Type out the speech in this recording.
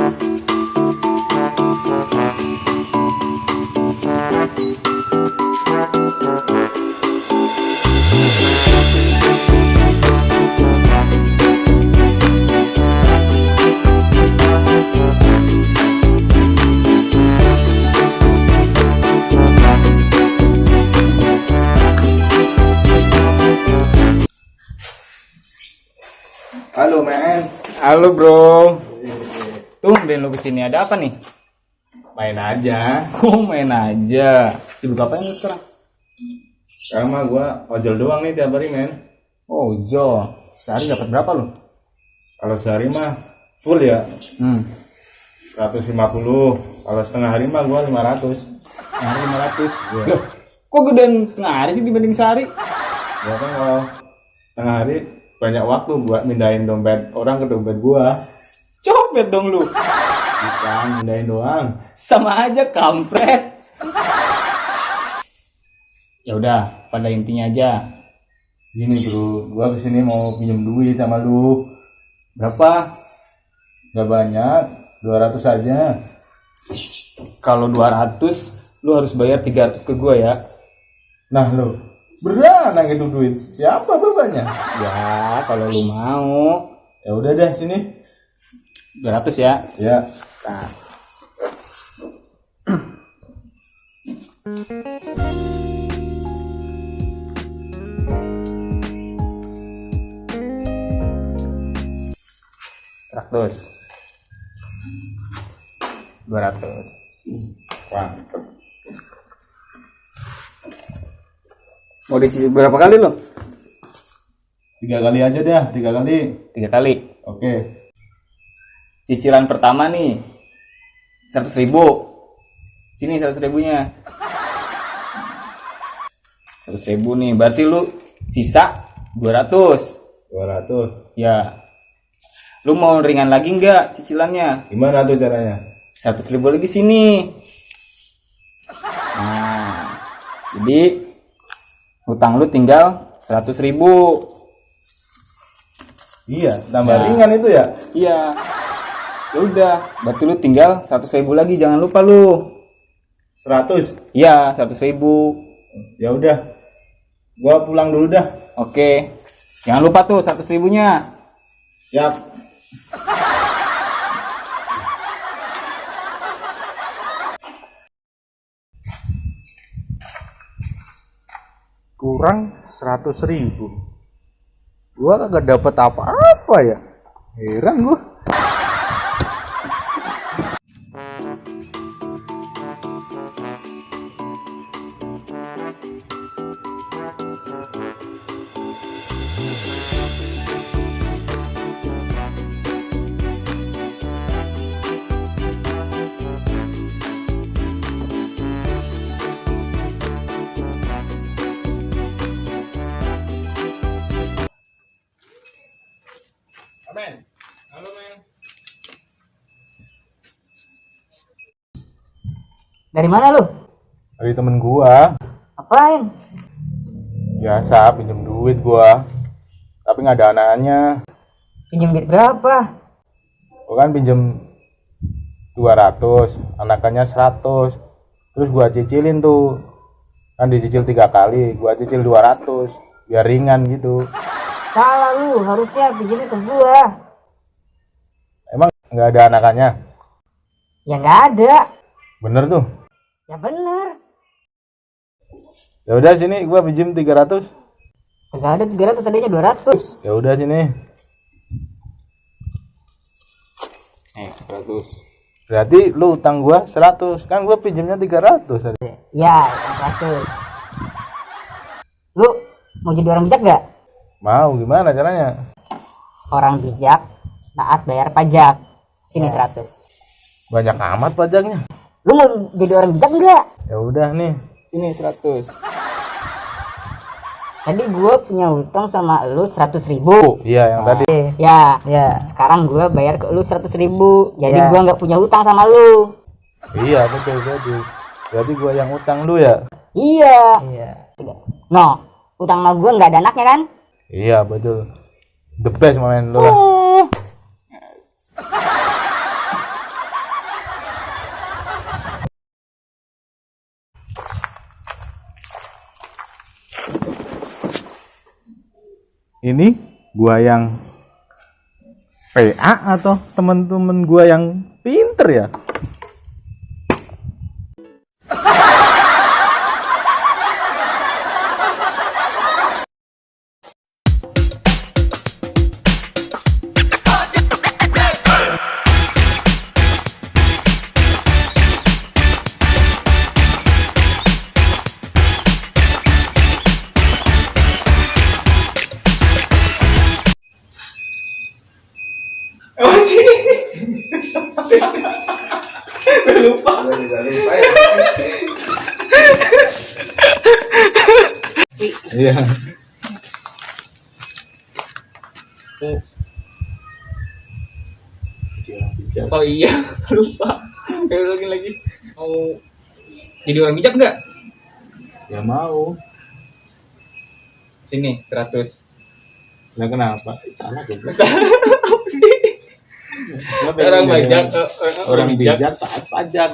Halo men. Halo bro. Tumben lu kesini, ada apa nih? Main aja. Oh main aja. Sibuk apa ini sekarang? Sekarang mah gua ojol doang nih tiap hari men. Oh ojol. Sehari dapat berapa lu? Kalau sehari mah full ya 150. Kalau setengah hari mah gua 500. Sehari 500. Iya. Loh, kok gedean setengah hari sih dibanding sehari? Gua kan kalau setengah hari banyak waktu buat mindahin dompet orang ke dompet gua. Copet dong lu. Bukan mindahin doang. Sama aja kampret. Ya udah, pada intinya aja. Gini bro, gua kesini mau pinjam duit sama lu. Berapa? Gak banyak, 200 aja. Kalau 200, lu harus bayar 300 ke gua ya. Nah lu, beranak itu duit. Siapa bapaknya? Ya, kalau lu mau. Ya udah deh sini. 200 ya. Ya. Nah. Seratus, 200. Mantep. Mau dicicil berapa kali lo? 3 kali aja deh, 3 kali. 3 kali. Oke. Cicilan pertama nih 100.000. Sini 100.000-nya. 100.000 nih, berarti lu sisa 200. 200. Ya. Lu mau ringan lagi nggak cicilannya? Gimana tuh caranya? 100.000 lagi sini. Nah, jadi hutang lu tinggal 100.000. Iya, tambah Nah. ringan itu ya. Iya. Ya udah, berarti lu tinggal 100.000 lagi, jangan lupa lu. 100. Iya, 100.000. Ya udah. Gua pulang dulu dah. Oke. Jangan lupa tuh 100.000-nya. Siap. Kurang 100.000. Gua kagak dapet apa-apa ya. Heran gua. Amen. Halo men. Dari mana lu? Dari temen gua. Apain? Biasa pinjam duit gua. Tapi nggak ada anaknya. Pinjam duit berapa? Gua kan pinjam 200, anakannya 100. Terus gua cicilin tuh. Kan dicicil 3 kali, gua cicil 200 biar ringan gitu. Salah lu, harusnya pinjamnya ke gua. Emang nggak ada anakannya? Ya nggak ada. Bener tuh. Ya bener. Ya udah sini gua pinjam 300. Nggak ada 300, tadinya 200. Ya udah sini. 100. Berarti lu utang gua 100. Kan gua pinjamnya 300 tadi. Ya, 100. Lu mau jadi orang bijak nggak? Mau gimana caranya? Orang bijak taat bayar pajak. Sini 100. Banyak amat pajaknya. Lu mau jadi orang bijak nggak? Ya udah nih. Sini 100. Tadi gua punya hutang sama lu 100.000. Iya yang tadi. Ya. Sekarang gua bayar ke lu 100.000. Jadi gua nggak punya hutang sama lu. Iya betul tadi. Berarti gua yang utang lu ya? Iya. No, utang sama gua nggak ada anaknya kan? Iya betul. The best main lu lah. ini gua yang PA atau teman-teman gua yang pinter ya? Apa sih? Lupa. Iya. Oh iya, lupa. Kayak lagi. Mau jadi orang bijak nggak? Ya mau. Sini 100. Nah kenapa? Salah tuh. Apa sih? Orang bijak, Orang bijak taat pajak.